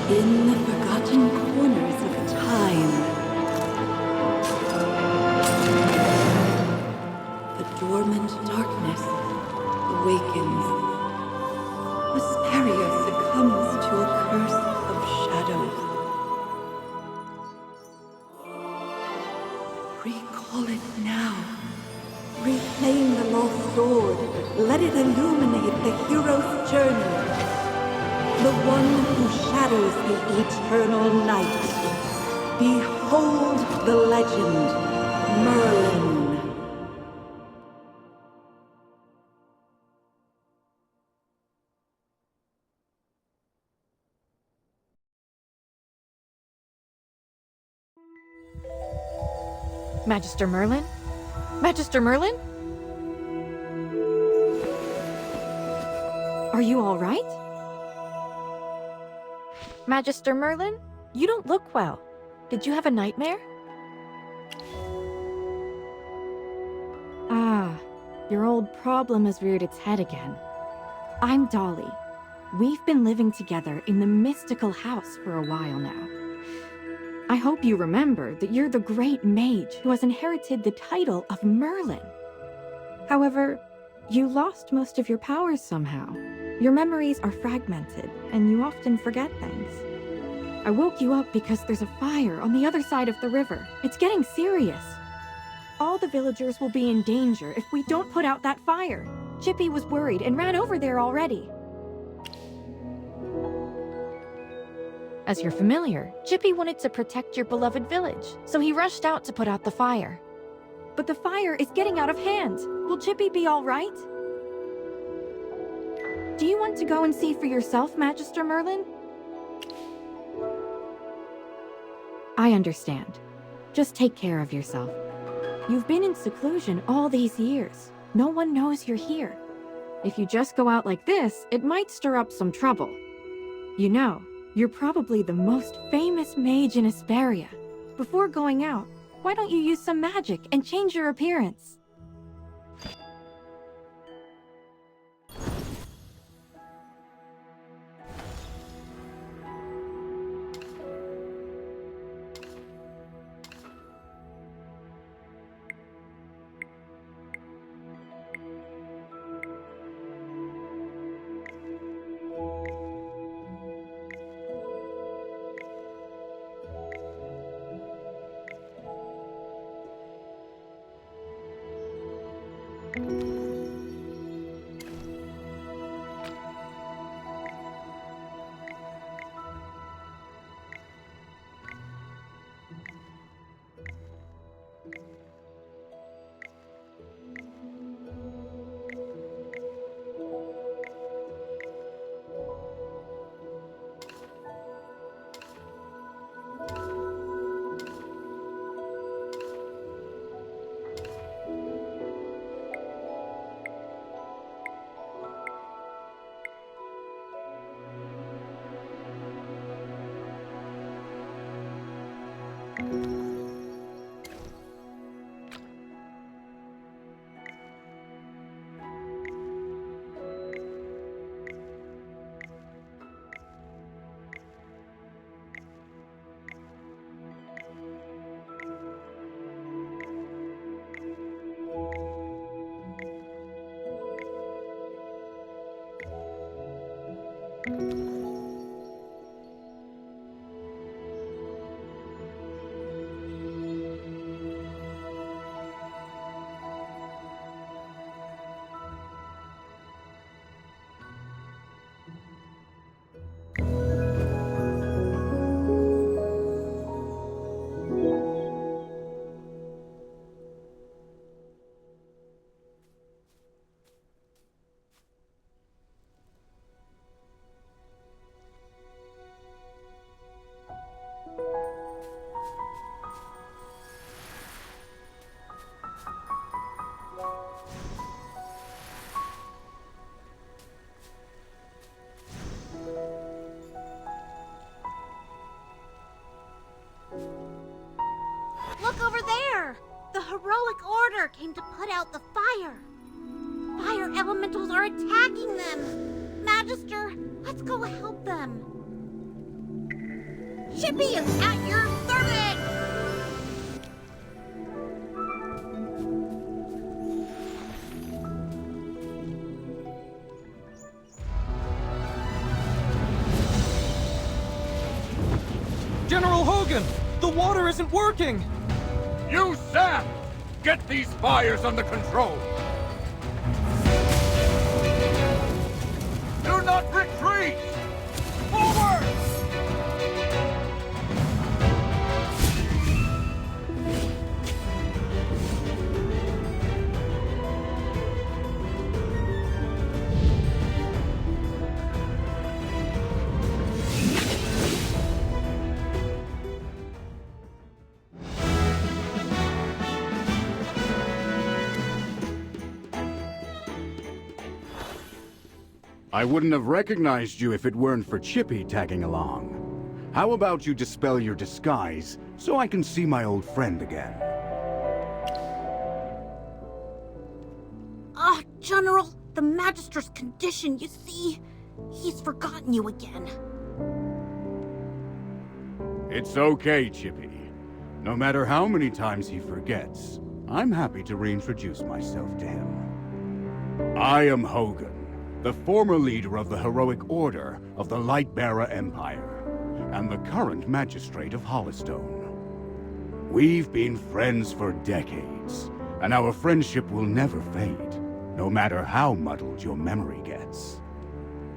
In the forgotten corners of time, the dormant darkness awakens. Asperia succumbs to a curse of shadows. Recall it now. Reclaim the lost sword. Let it illuminate the hero's journey. The one who shatters the eternal night. Behold the legend, Merlin. Magister Merlin? Magister Merlin? Are you all right? Magister Merlin? You don't look well. Did you have a nightmare? Ah, your old problem has reared its head again. I'm Dolly. We've been living together in the mystical house for a while now. I hope you remember that you're the great mage who has inherited the title of Merlin. However, you lost most of your powers somehow. Your memories are fragmented, and you often forget things. I woke you up because there's a fire on the other side of the river. It's getting serious. All the villagers will be in danger if we don't put out that fire. Chippy was worried and ran over there already. As you're familiar, Chippy wanted to protect your beloved village, so he rushed out to put out the fire. But the fire is getting out of hand. Will Chippy be all right? Do you want to go and see for yourself, Magister Merlin? I understand. Just take care of yourself. You've been in seclusion all these years. No one knows you're here. If you just go out like this, it might stir up some trouble. You know, you're probably the most famous mage in Asperia. Before going out, why don't you use some magic and change your appearance? Look over there! The heroic order came to put out the fire. Fire elementals are attacking them. Magister, let's go help them. Chippy is at your service! General Hogan! The water isn't working! You, Sam! Get these fires under control! Do not retreat! Forward! I wouldn't have recognized you if it weren't for Chippy tagging along. How about you dispel your disguise so I can see my old friend again? General, the Magister's condition, you see, he's forgotten you again. It's okay, Chippy. No matter how many times he forgets, I'm happy to reintroduce myself to him. I am Hogan, the former leader of the heroic order of the Lightbearer Empire, and the current magistrate of Hollystone. We've been friends for decades, and our friendship will never fade, no matter how muddled your memory gets.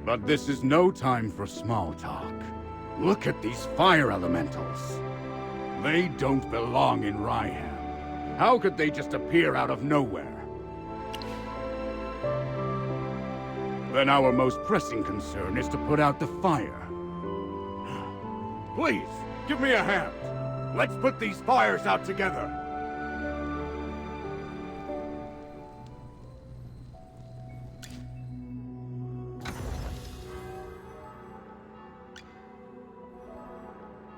But this is no time for small talk. Look at these fire elementals. They don't belong in Ryeham. How could they just appear out of nowhere? Then our most pressing concern is to put out the fire. Please, give me a hand. Let's put these fires out together.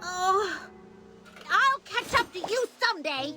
I'll catch up to you someday.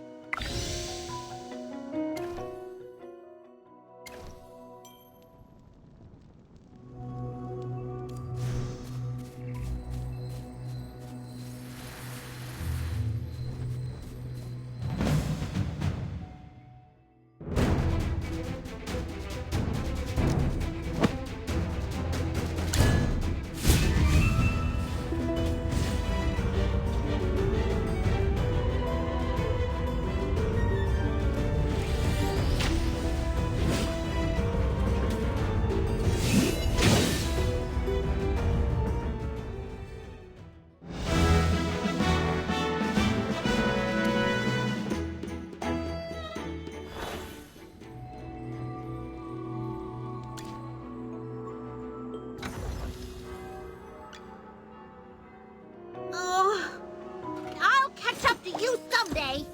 I'll catch up to you someday.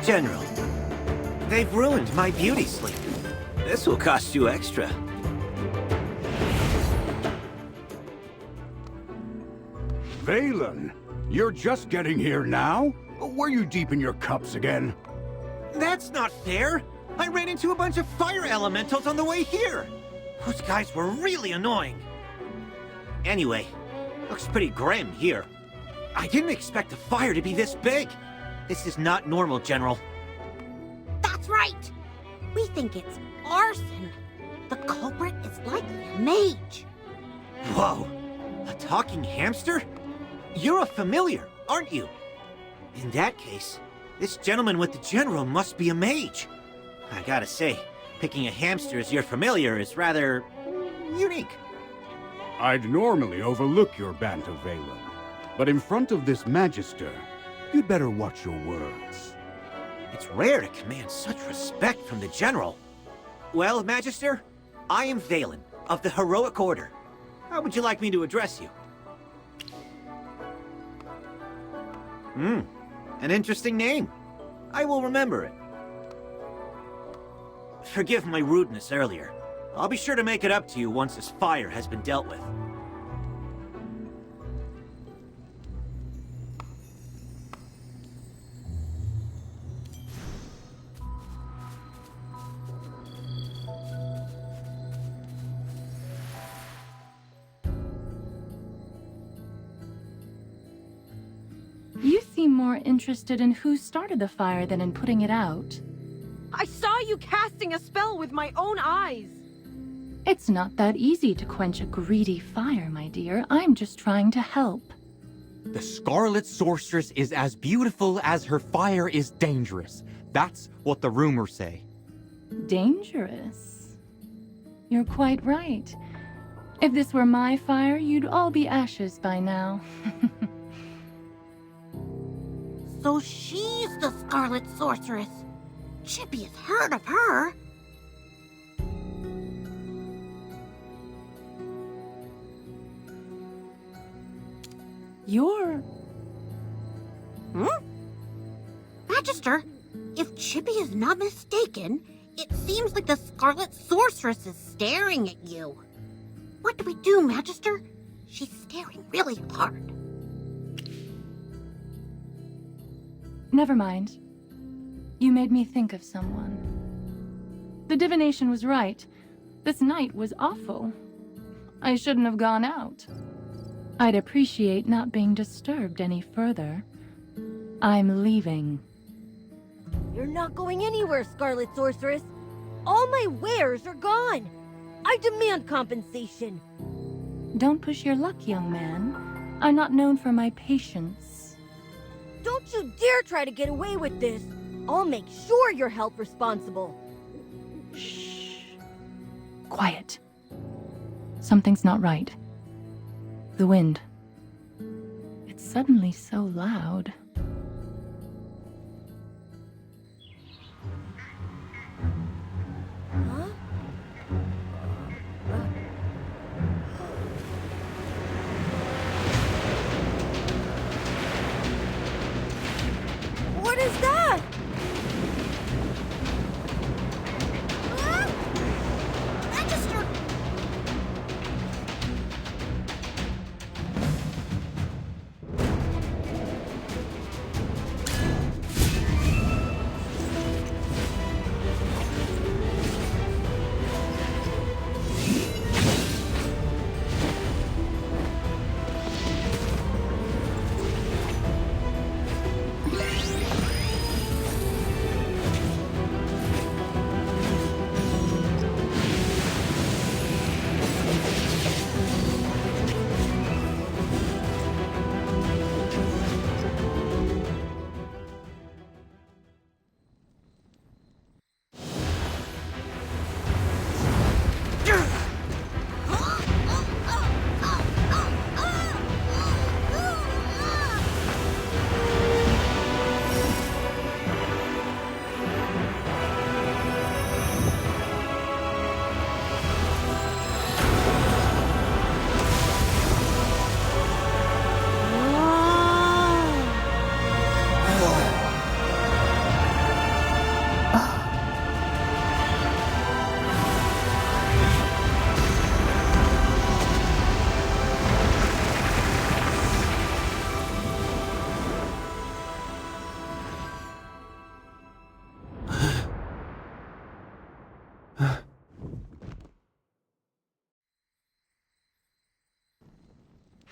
General, they've ruined my beauty sleep. This will cost you extra. Valen, you're just getting here now? Were you deep in your cups again? That's not fair! I ran into a bunch of fire elementals on the way here! Those guys were really annoying. Anyway, looks pretty grim here. I didn't expect the fire to be this big. This is not normal, General. That's right. We think it's arson. The culprit is likely a mage. Whoa! A talking hamster? You're a familiar, aren't you? In that case, this gentleman with the general must be a mage. I gotta say, picking a hamster as your familiar is rather unique. I'd normally overlook your banter, Valen, but in front of this Magister, you'd better watch your words. It's rare to command such respect from the general. Well, Magister, I am Valen, of the Heroic Order. How would you like me to address you? An interesting name. I will remember it. Forgive my rudeness earlier. I'll be sure to make it up to you once this fire has been dealt with. You seem more interested in who started the fire than in putting it out. I saw you casting a spell with my own eyes. It's not that easy to quench a greedy fire, my dear. I'm just trying to help. The Scarlet Sorceress is as beautiful as her fire is dangerous. That's what the rumors say. Dangerous? You're quite right. If this were my fire, you'd all be ashes by now. So she's the Scarlet Sorceress. Chippy has heard of her. You're... Magister, if Chippy is not mistaken, it seems like the Scarlet Sorceress is staring at you. What do we do, Magister? She's staring really hard. Never mind. You made me think of someone. The divination was right. This night was awful. I shouldn't have gone out. I'd appreciate not being disturbed any further. I'm leaving. You're not going anywhere, Scarlet Sorceress. All my wares are gone. I demand compensation. Don't push your luck, young man. I'm not known for my patience. Don't you dare try to get away with this. I'll make sure you're held responsible. Shh. Quiet. Something's not right. The wind. It's suddenly so loud. Huh? What is that? Magister!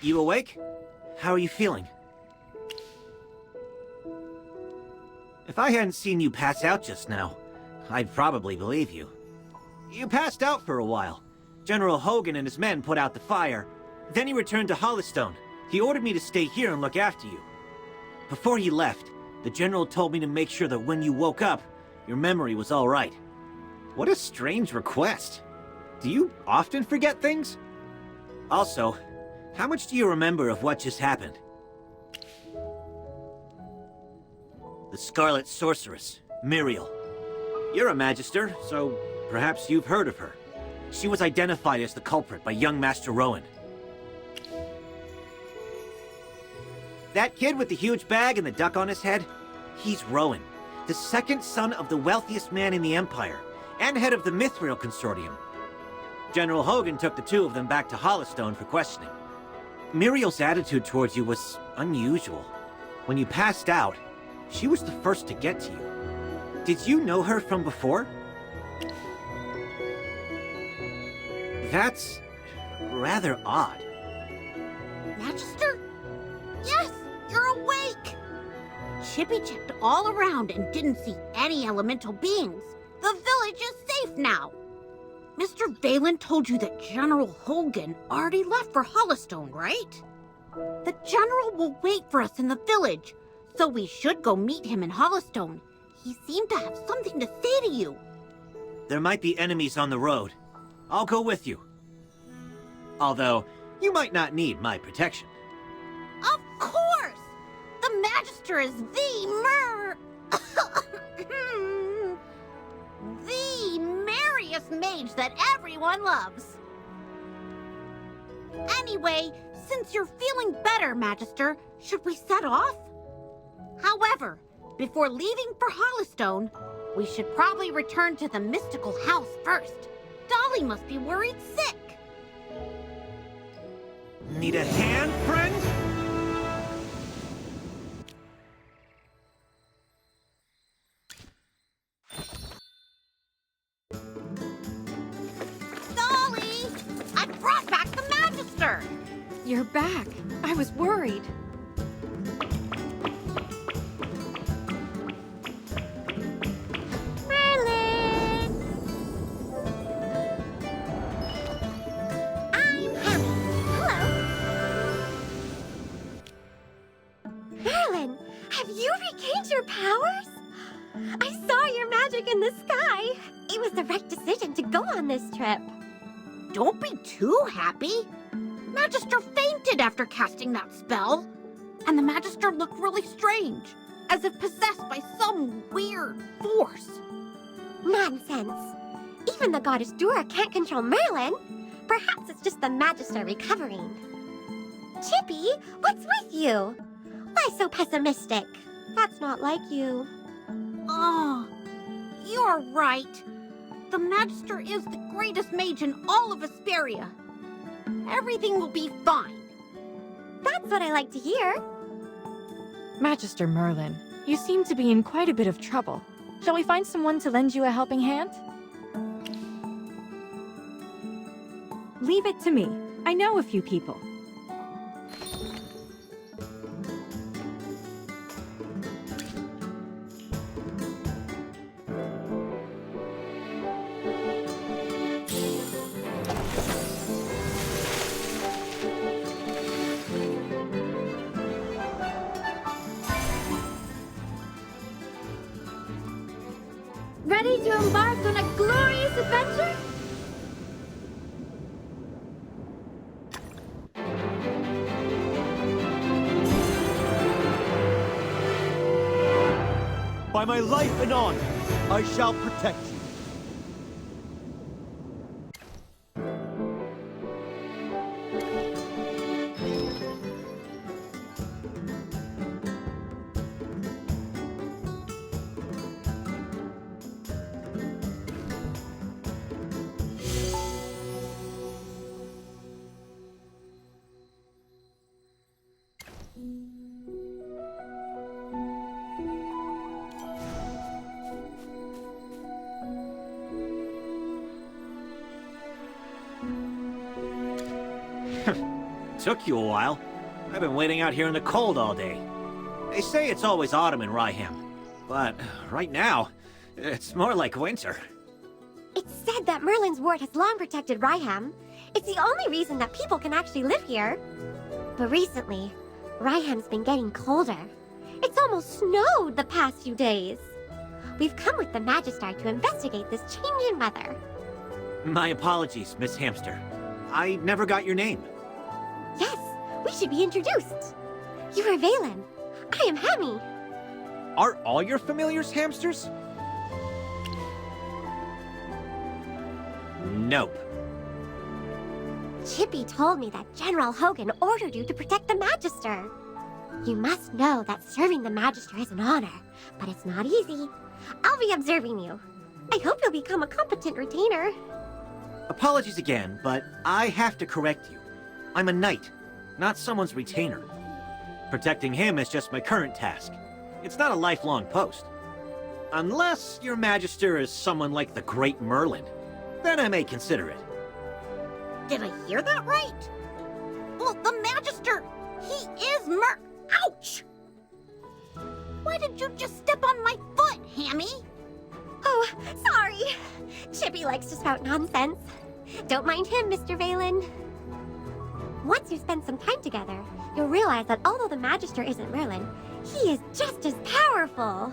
You awake? How are you feeling? If I hadn't seen you pass out just now, I'd probably believe you. You passed out for a while. General Hogan and his men put out the fire. Then he returned to Hollystone. He ordered me to stay here and look after you. Before he left, the General told me to make sure that when you woke up, your memory was all right. What a strange request. Do you often forget things? Also, how much do you remember of what just happened? The Scarlet Sorceress, Muriel. You're a Magister, so perhaps you've heard of her. She was identified as the culprit by young Master Rowan. That kid with the huge bag and the duck on his head? He's Rowan, the second son of the wealthiest man in the Empire, and head of the Mithril Consortium. General Hogan took the two of them back to Hollystone for questioning. Muriel's attitude towards you was unusual. When you passed out, she was the first to get to you. Did you know her from before? That's rather odd. Magister? Yes, you're awake! Chippy checked all around and didn't see any elemental beings. The village is safe now. Mr. Valen told you that General Hogan already left for Hollystone, right? The General will wait for us in the village, so we should go meet him in Hollystone. He seemed to have something to say to you. There might be enemies on the road. I'll go with you. Although, you might not need my protection. Of course! The Magister is the the merriest mage that everyone loves. Anyway, since you're feeling better, Magister, should we set off? However, before leaving for Hollystone, we should probably return to the mystical house first. Dolly must be worried sick. Need a hand, friend? Dolly! I brought back the Magister! You're back. I was worried. Merlin! I'm Hammy. Hello. Merlin, have you regained your powers? I saw your magic in the sky. It was the right decision to go on this trip. Don't be too happy. Magister fainted after casting that spell. And the Magister looked really strange, as if possessed by some weird force. Nonsense. Even the goddess Dura can't control Merlin. Perhaps it's just the Magister recovering. Chippy, what's with you? Why so pessimistic? That's not like you. Oh, you're right. The Magister is the greatest mage in all of Asperia. Everything will be fine. That's what I like to hear. Magister Merlin, you seem to be in quite a bit of trouble. Shall we find someone to lend you a helping hand? Leave it to me. I know a few people. Ready to embark on a glorious adventure? By my life and honor, I shall protect you. Took you a while. I've been waiting out here in the cold all day. They say it's always autumn in Ryeham, but right now, it's more like winter. It's said that Merlin's ward has long protected Ryeham. It's the only reason that people can actually live here. But recently, Ryham's been getting colder. It's almost snowed the past few days. We've come with the Magister to investigate this change in weather. My apologies, Miss Hamster. I never got your name. Yes, we should be introduced. You are Valen. I am Hammy. Are all your familiars hamsters? Nope. Chippy told me that General Hogan ordered you to protect the Magister. You must know that serving the Magister is an honor, but it's not easy. I'll be observing you. I hope you'll become a competent retainer. Apologies again, but I have to correct you. I'm a knight, not someone's retainer. Protecting him is just my current task. It's not a lifelong post. Unless your Magister is someone like the Great Merlin, then I may consider it. Did I hear that right? Well, the Magister, he is Ouch! Why did you just step on my foot, Hammy? Oh, sorry. Chippy likes to spout nonsense. Don't mind him, Mr. Valen. Once you spend some time together, you'll realize that although the Magister isn't Merlin, he is just as powerful.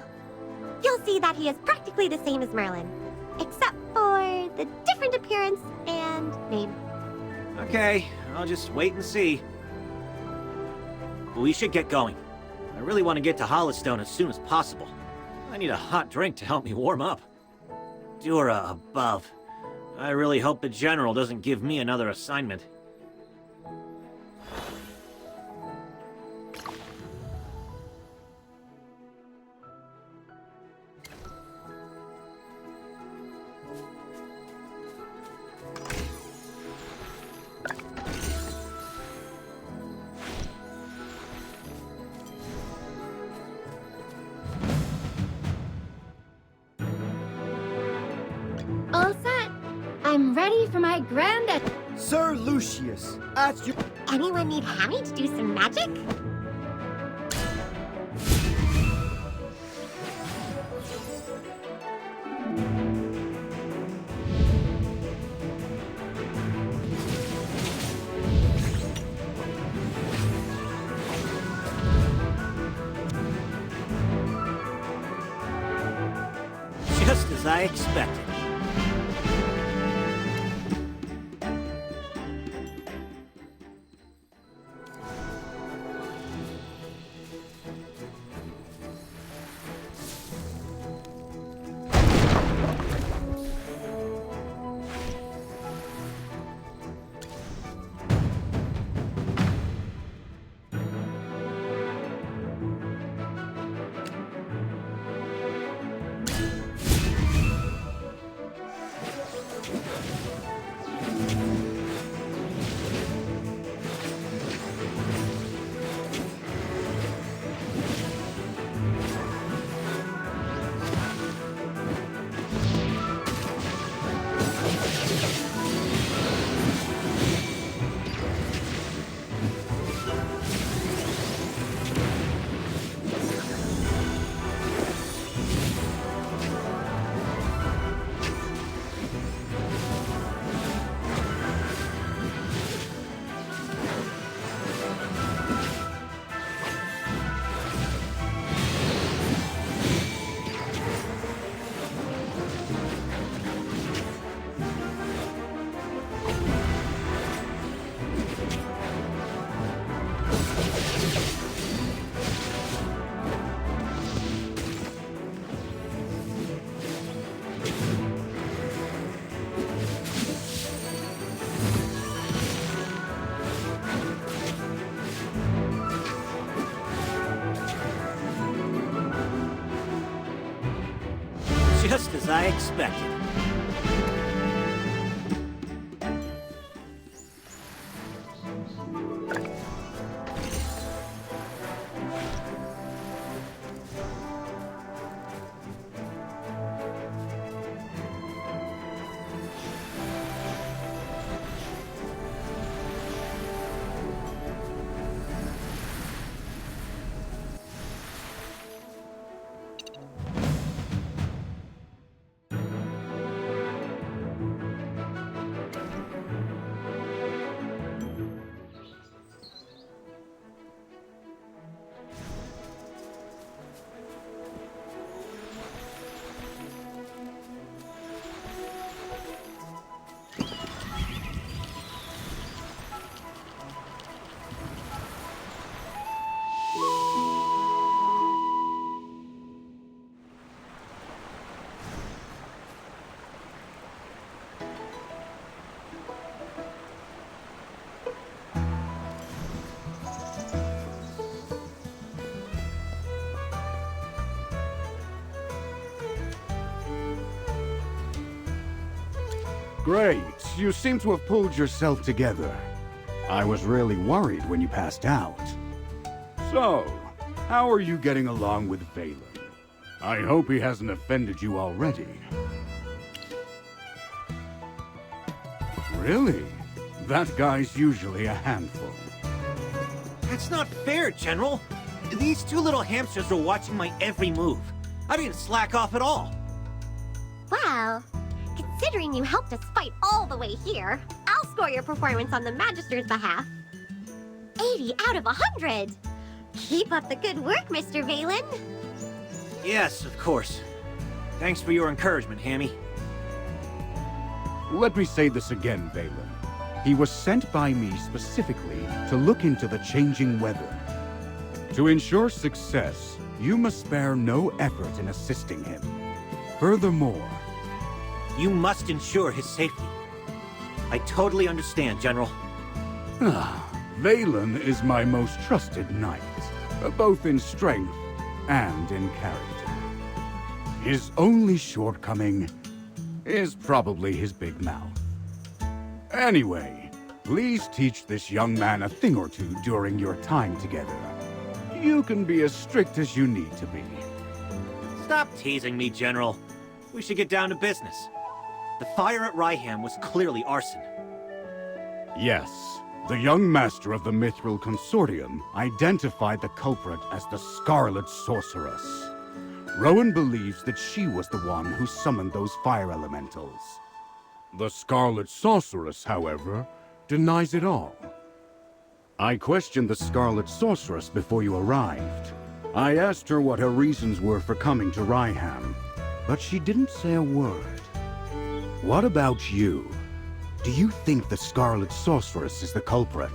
You'll see that he is practically the same as Merlin, except for the different appearance and name. Okay, I'll just wait and see. We should get going. I really want to get to Hollystone as soon as possible. I need a hot drink to help me warm up. Dura above. I really hope the General doesn't give me another assignment. All set. I'm ready for my grand... Sir Lucius, at your... Anyone need Hammy to do some magic? Just as I expected. Just as I expected. Great. You seem to have pulled yourself together. I was really worried when you passed out. So, how are you getting along with Valen? I hope he hasn't offended you already. Really? That guy's usually a handful. That's not fair, General. These two little hamsters are watching my every move. I didn't slack off at all. Well, considering you helped us fight all the way here, I'll score your performance on the Magister's behalf. 80 out of 100! Keep up the good work, Mr. Valen. Yes, of course. Thanks for your encouragement, Hammy. Let me say this again, Valen. He was sent by me specifically to look into the changing weather. To ensure success, you must spare no effort in assisting him. Furthermore, you must ensure his safety. I totally understand, General. Valen is my most trusted knight, both in strength and in character. His only shortcoming is probably his big mouth. Anyway, please teach this young man a thing or two during your time together. You can be as strict as you need to be. Stop teasing me, General. We should get down to business. The fire at Ryeham was clearly arson. Yes, the young master of the Mithril Consortium identified the culprit as the Scarlet Sorceress. Rowan believes that she was the one who summoned those fire elementals. The Scarlet Sorceress, however, denies it all. I questioned the Scarlet Sorceress before you arrived. I asked her what her reasons were for coming to Ryeham, but she didn't say a word. What about you? Do you think the Scarlet Sorceress is the culprit?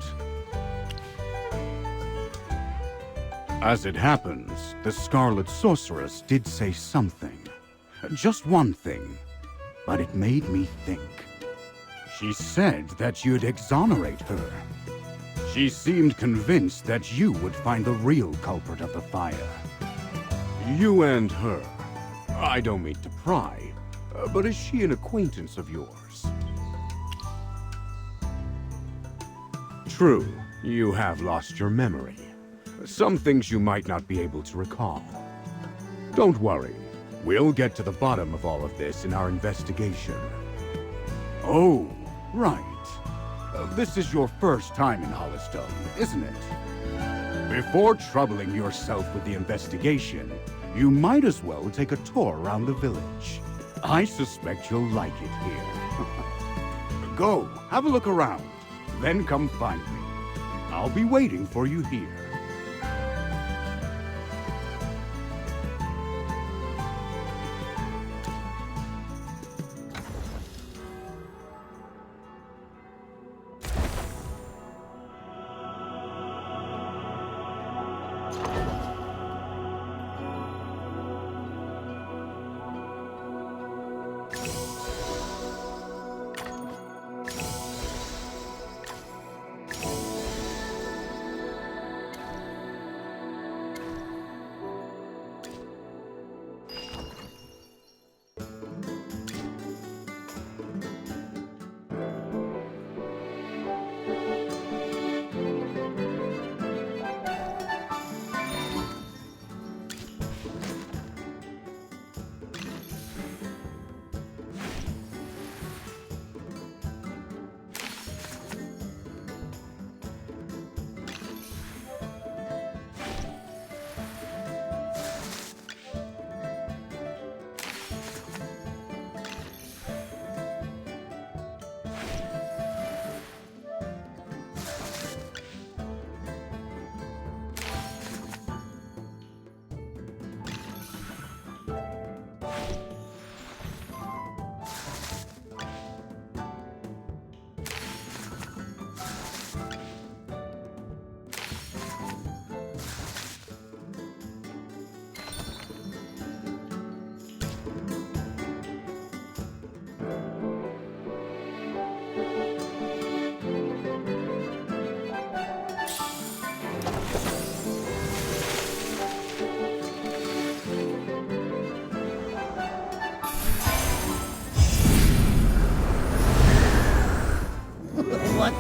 As it happens, the Scarlet Sorceress did say something. Just one thing. But it made me think. She said that you'd exonerate her. She seemed convinced that you would find the real culprit of the fire. You and her. I don't mean to pry, but is she an acquaintance of yours? True, you have lost your memory. Some things you might not be able to recall. Don't worry. We'll get to the bottom of all of this in our investigation. Oh, right. This is your first time in Hollystone, isn't it? Before troubling yourself with the investigation, you might as well take a tour around the village. I suspect you'll like it here. Go, have a look around, then come find me. I'll be waiting for you here.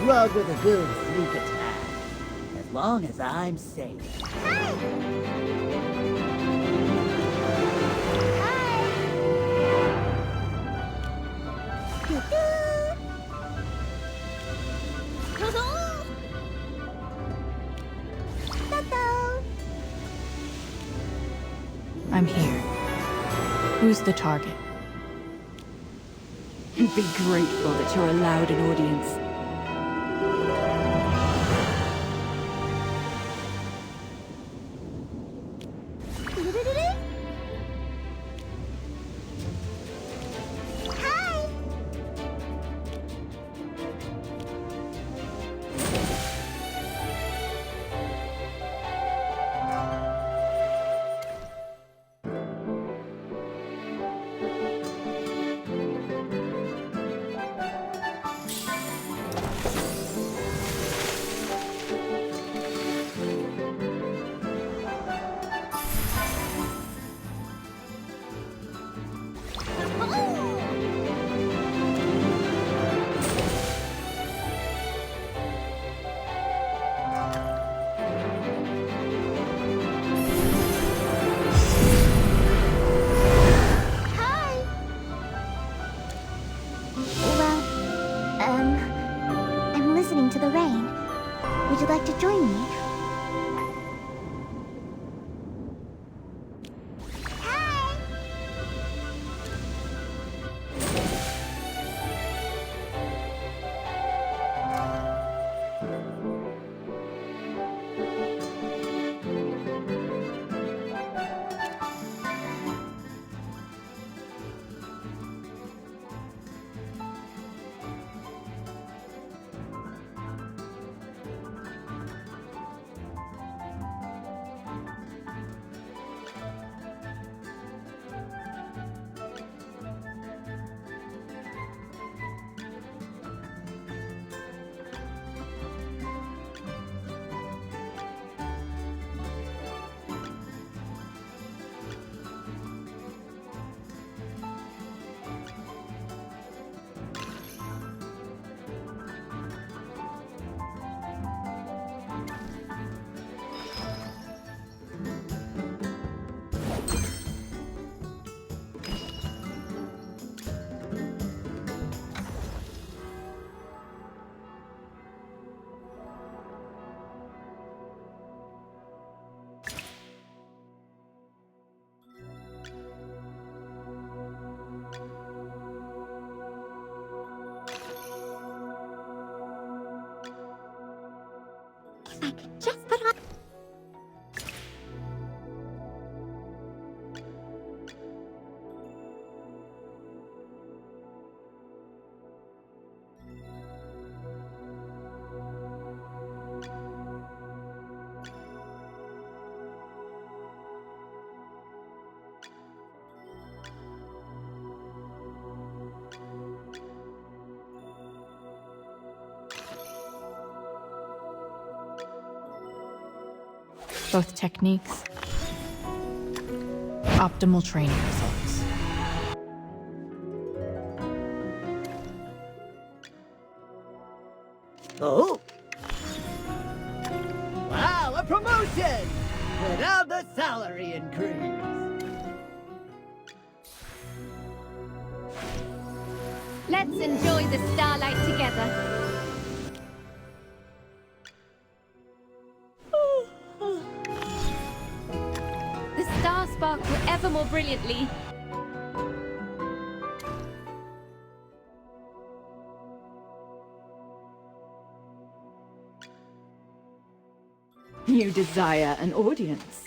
grub with a good sneak attack. As long as I'm safe. I'm here. Who's the target? Be grateful that you're allowed an audience. I'm listening to the rain. Would you like to join me? If I could just put on... Both techniques. Optimal training results. Oh! Wow, a promotion! Without the salary increase. Let's enjoy the starlight together. The stars sparkle ever more brilliantly. You desire an audience.